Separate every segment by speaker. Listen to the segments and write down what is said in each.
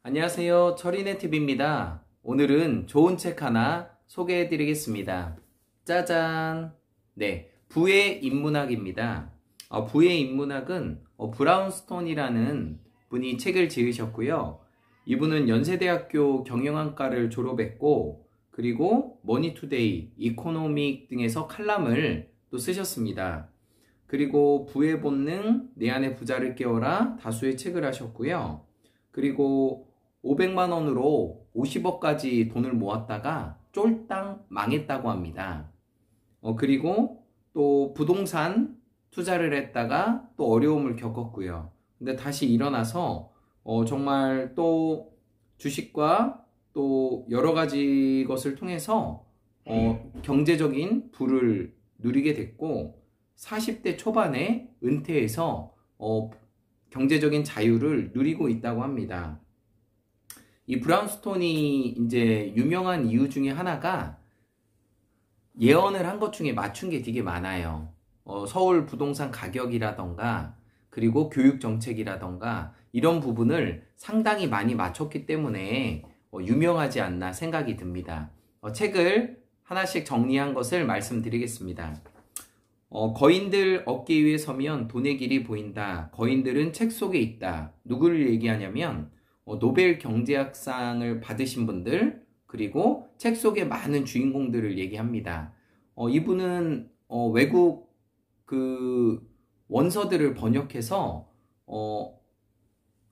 Speaker 1: 안녕하세요. 철인의TV입니다. 오늘은 좋은 책 하나 소개해 드리겠습니다. 짜잔! 네, 부의 인문학입니다. 부의 인문학은 브라운스톤이라는 분이 책을 지으셨고요. 이분은 연세대학교 경영학과를 졸업했고, 그리고 머니투데이, 이코노믹 등에서 칼럼을 또 쓰셨습니다. 그리고 부의 본능, 내 안의 부자를 깨워라 다수의 책을 하셨고요. 그리고 500만 원으로 50억까지 돈을 모았다가 쫄딱 망했다고 합니다. 그리고 또 부동산 투자를 했다가 또 어려움을 겪었고요. 근데 다시 일어나서 정말 또 주식과 또 여러 가지 것을 통해서 경제적인 부를 누리게 됐고 40대 초반에 은퇴해서 경제적인 자유를 누리고 있다고 합니다. 이 브라운스톤이 이제 유명한 이유 중에 하나가 예언을 한 것 중에 맞춘 게 되게 많아요. 서울 부동산 가격이라던가 그리고 교육 정책이라던가 이런 부분을 상당히 많이 맞췄기 때문에 유명하지 않나 생각이 듭니다. 책을 하나씩 정리한 것을 말씀드리겠습니다. 거인들 어깨 위에 서면 돈의 길이 보인다. 거인들은 책 속에 있다. 누구를 얘기하냐면 노벨 경제학상을 받으신 분들, 그리고 책 속에 많은 주인공들을 얘기합니다. 이분은 외국 그 원서들을 번역해서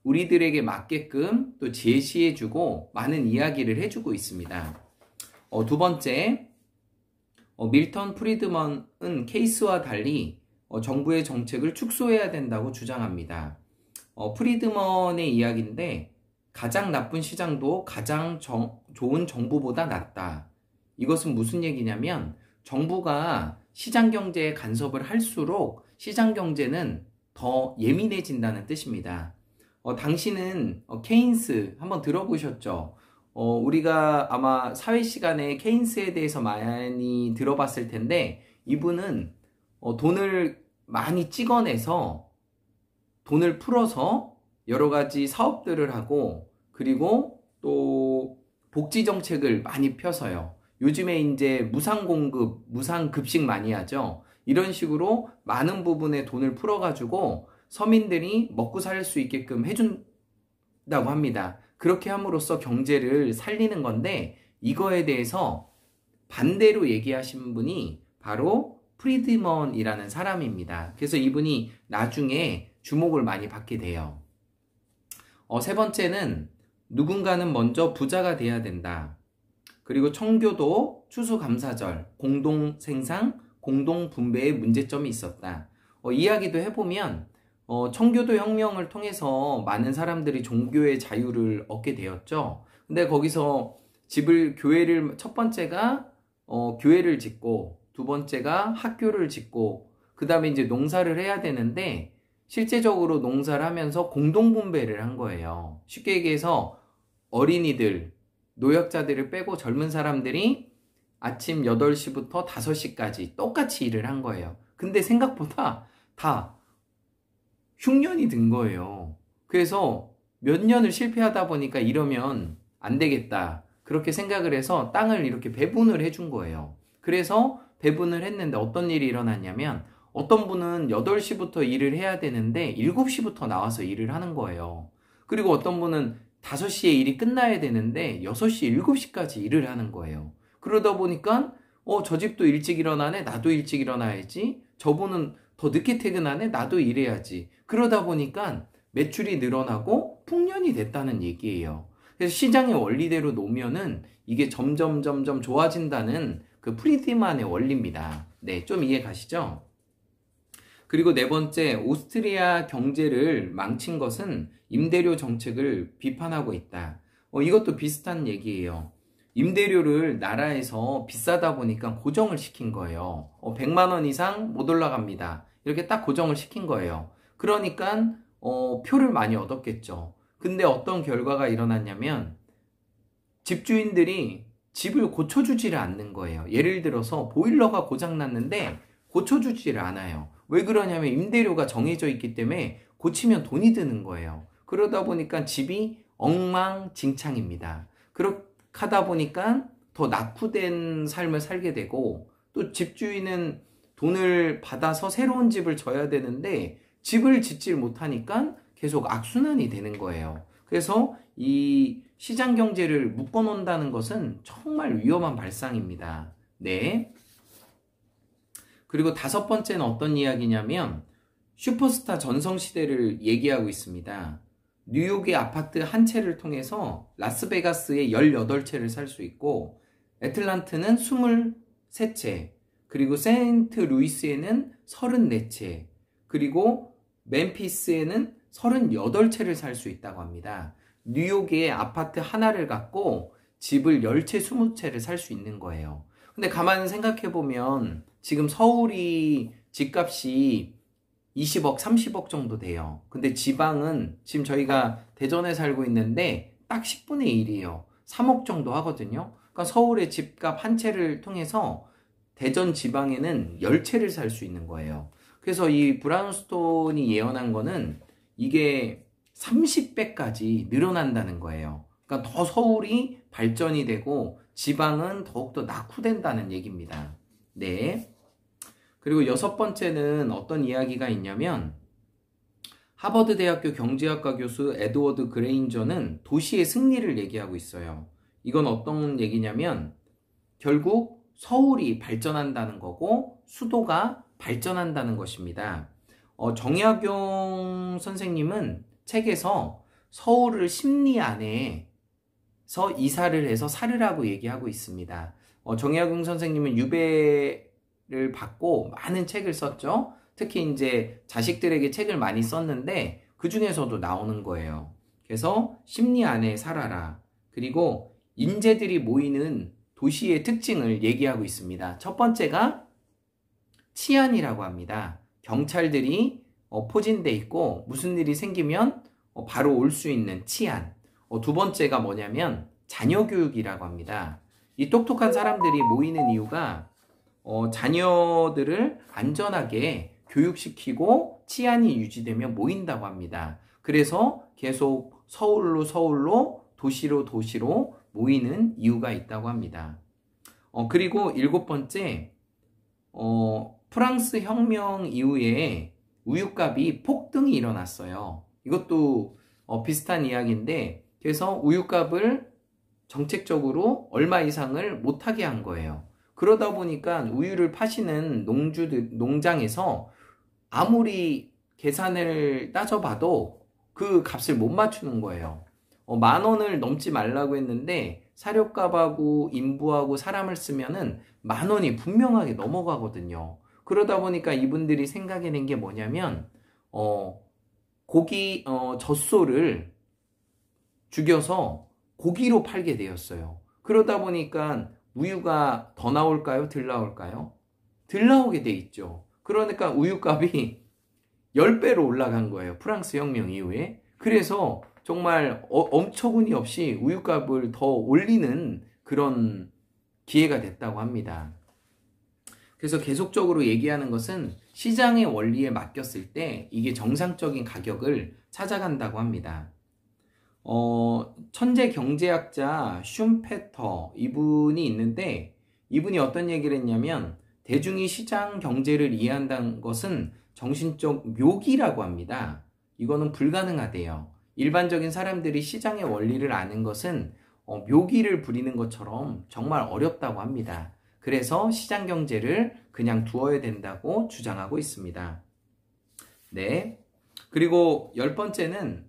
Speaker 1: 우리들에게 맞게끔 또 제시해주고 많은 이야기를 해주고 있습니다. 두 번째, 밀턴 프리드먼은 케이스와 달리 정부의 정책을 축소해야 된다고 주장합니다. 프리드먼의 이야기인데 가장 나쁜 시장도 가장 좋은 정부보다 낫다. 이것은 무슨 얘기냐면 정부가 시장 경제에 간섭을 할수록 시장 경제는 더 예민해진다는 뜻입니다. 당신은 케인스 한번 들어보셨죠? 우리가 아마 사회 시간에 케인스에 대해서 많이 들어봤을 텐데 이분은 돈을 많이 찍어내서 돈을 풀어서 여러 가지 사업들을 하고 그리고 또 복지 정책을 많이 펴서요. 요즘에 이제 무상공급, 무상급식 많이 하죠. 이런 식으로 많은 부분에 돈을 풀어가지고 서민들이 먹고 살 수 있게끔 해준다고 합니다. 그렇게 함으로써 경제를 살리는 건데 이거에 대해서 반대로 얘기하신 분이 바로 프리드먼이라는 사람입니다. 그래서 이분이 나중에 주목을 많이 받게 돼요. 세 번째는 누군가는 먼저 부자가 돼야 된다. 그리고 청교도, 추수감사절, 공동생산, 공동분배의 문제점이 있었다. 이야기도 해보면 청교도 혁명을 통해서 많은 사람들이 종교의 자유를 얻게 되었죠. 근데 거기서 교회를 첫 번째가 교회를 짓고 두 번째가 학교를 짓고 그 다음에 이제 농사를 해야 되는데 실제적으로 농사를 하면서 공동분배를 한 거예요. 쉽게 얘기해서 어린이들, 노약자들을 빼고 젊은 사람들이 아침 8시부터 5시까지 똑같이 일을 한 거예요. 근데 생각보다 다 흉년이 든 거예요. 그래서 몇 년을 실패하다 보니까 이러면 안 되겠다. 그렇게 생각을 해서 땅을 이렇게 배분을 해준 거예요. 그래서 배분을 했는데 어떤 일이 일어났냐면 어떤 분은 8시부터 일을 해야 되는데 7시부터 나와서 일을 하는 거예요. 그리고 어떤 분은 5시에 일이 끝나야 되는데 6시, 7시까지 일을 하는 거예요. 그러다 보니까 저 집도 일찍 일어나네? 나도 일찍 일어나야지. 저분은 더 늦게 퇴근하네? 나도 일해야지. 그러다 보니까 매출이 늘어나고 풍년이 됐다는 얘기예요. 그래서 시장의 원리대로 놓으면은 이게 점점 좋아진다는 그 프리드만의 원리입니다. 네, 좀 이해 가시죠? 그리고 네 번째, 오스트리아 경제를 망친 것은 임대료 정책을 비판하고 있다. 이것도 비슷한 얘기예요. 임대료를 나라에서 비싸다 보니까 고정을 시킨 거예요. 100만 원 이상 못 올라갑니다. 이렇게 딱 고정을 시킨 거예요. 그러니까 표를 많이 얻었겠죠. 근데 어떤 결과가 일어났냐면 집주인들이 집을 고쳐주지를 않는 거예요. 예를 들어서 보일러가 고장났는데 고쳐주지를 않아요. 왜 그러냐면 임대료가 정해져 있기 때문에 고치면 돈이 드는 거예요. 그러다 보니까 집이 엉망진창입니다. 그렇게 하다 보니까 더 낙후된 삶을 살게 되고, 또 집주인은 돈을 받아서 새로운 집을 져야 되는데 집을 짓질 못하니까 계속 악순환이 되는 거예요. 그래서 이 시장 경제를 묶어 놓는다는 것은 정말 위험한 발상입니다. 네. 그리고 다섯 번째는 어떤 이야기냐면 슈퍼스타 전성시대를 얘기하고 있습니다. 뉴욕의 아파트 한 채를 통해서 라스베가스에 18채를 살 수 있고, 애틀란트는 23채, 그리고 세인트루이스에는 34채, 그리고 멤피스에는 38채를 살 수 있다고 합니다. 뉴욕의 아파트 하나를 갖고 집을 10채, 20채를 살 수 있는 거예요. 근데 가만히 생각해보면 지금 서울이 집값이 20억, 30억 정도 돼요. 근데 지방은 지금 저희가 대전에 살고 있는데 딱 10분의 1이에요. 3억 정도 하거든요. 그러니까 서울의 집값 한 채를 통해서 대전 지방에는 10채를 살 수 있는 거예요. 그래서 이 브라운스톤이 예언한 거는 이게 30배까지 늘어난다는 거예요. 그러니까 더 서울이 발전이 되고 지방은 더욱더 낙후된다는 얘기입니다. 네. 그리고 여섯 번째는 어떤 이야기가 있냐면 하버드 대학교 경제학과 교수 에드워드 그레인저는 도시의 승리를 얘기하고 있어요. 이건 어떤 얘기냐면 결국 서울이 발전한다는 거고 수도가 발전한다는 것입니다. 정약용 선생님은 책에서 서울을 10리 안에서 이사를 해서 살으라고 얘기하고 있습니다. 정약용 선생님은 유배를 받고 많은 책을 썼죠. 특히 이제 자식들에게 책을 많이 썼는데 그 중에서도 나오는 거예요. 그래서 10리 안에 살아라. 그리고 인재들이 모이는 도시의 특징을 얘기하고 있습니다. 첫 번째가 치안이라고 합니다. 경찰들이 포진돼 있고 무슨 일이 생기면 바로 올 수 있는 치안. 두 번째가 뭐냐면 자녀 교육이라고 합니다. 이 똑똑한 사람들이 모이는 이유가 자녀들을 안전하게 교육시키고 치안이 유지되면 모인다고 합니다. 그래서 계속 서울로 도시로 모이는 이유가 있다고 합니다. 그리고 일곱 번째, 프랑스 혁명 이후에 우유값이 폭등이 일어났어요. 이것도 비슷한 이야기인데, 그래서 우유값을 정책적으로 얼마 이상을 못하게 한 거예요. 그러다 보니까 우유를 파시는 농장에서 아무리 계산을 따져봐도 그 값을 못 맞추는 거예요. 10,000원을 넘지 말라고 했는데 사료값하고 인부하고 사람을 쓰면은 10,000원이 분명하게 넘어가거든요. 그러다 보니까 이분들이 생각해낸 게 뭐냐면 젖소를 죽여서 고기로 팔게 되었어요. 그러다 보니까 우유가 더 나올까요? 덜 나올까요? 덜 나오게 돼 있죠. 그러니까 우유값이 10배로 올라간 거예요. 프랑스 혁명 이후에. 그래서 정말 엄처구니 없이 우유값을 더 올리는 그런 기회가 됐다고 합니다. 그래서 계속적으로 얘기하는 것은 시장의 원리에 맡겼을 때 이게 정상적인 가격을 찾아간다고 합니다. 천재 경제학자 슌페터 이분이 있는데 이분이 어떤 얘기를 했냐면 대중이 시장 경제를 이해한다는 것은 정신적 묘기라고 합니다. 이거는 불가능하대요. 일반적인 사람들이 시장의 원리를 아는 것은 묘기를 부리는 것처럼 정말 어렵다고 합니다. 그래서 시장 경제를 그냥 두어야 된다고 주장하고 있습니다. 네. 그리고 10번째는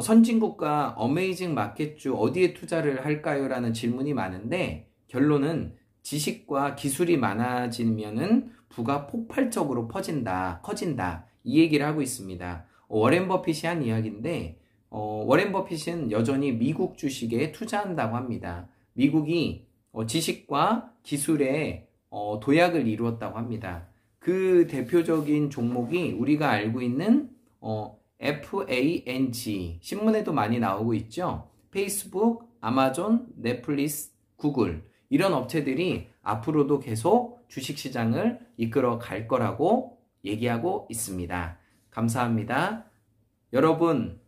Speaker 1: 선진국가 어메이징 마켓주 어디에 투자를 할까요? 라는 질문이 많은데 결론은 지식과 기술이 많아지면은 부가 폭발적으로 커진다. 이 얘기를 하고 있습니다. 워렌 버핏이 한 이야기인데 워렌 버핏은 여전히 미국 주식에 투자한다고 합니다. 미국이 지식과 기술에 도약을 이루었다고 합니다. 그 대표적인 종목이 우리가 알고 있는 FANG, 신문에도 많이 나오고 있죠. 페이스북, 아마존, 넷플릭스, 구글 이런 업체들이 앞으로도 계속 주식시장을 이끌어 갈 거라고 얘기하고 있습니다. 감사합니다. 여러분,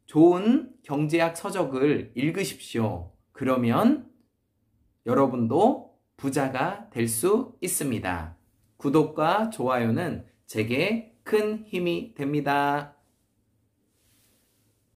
Speaker 1: 좋은 경제학 서적을 읽으십시오. 그러면 여러분도 부자가 될 수 있습니다. 구독과 좋아요는 제게 큰 힘이 됩니다.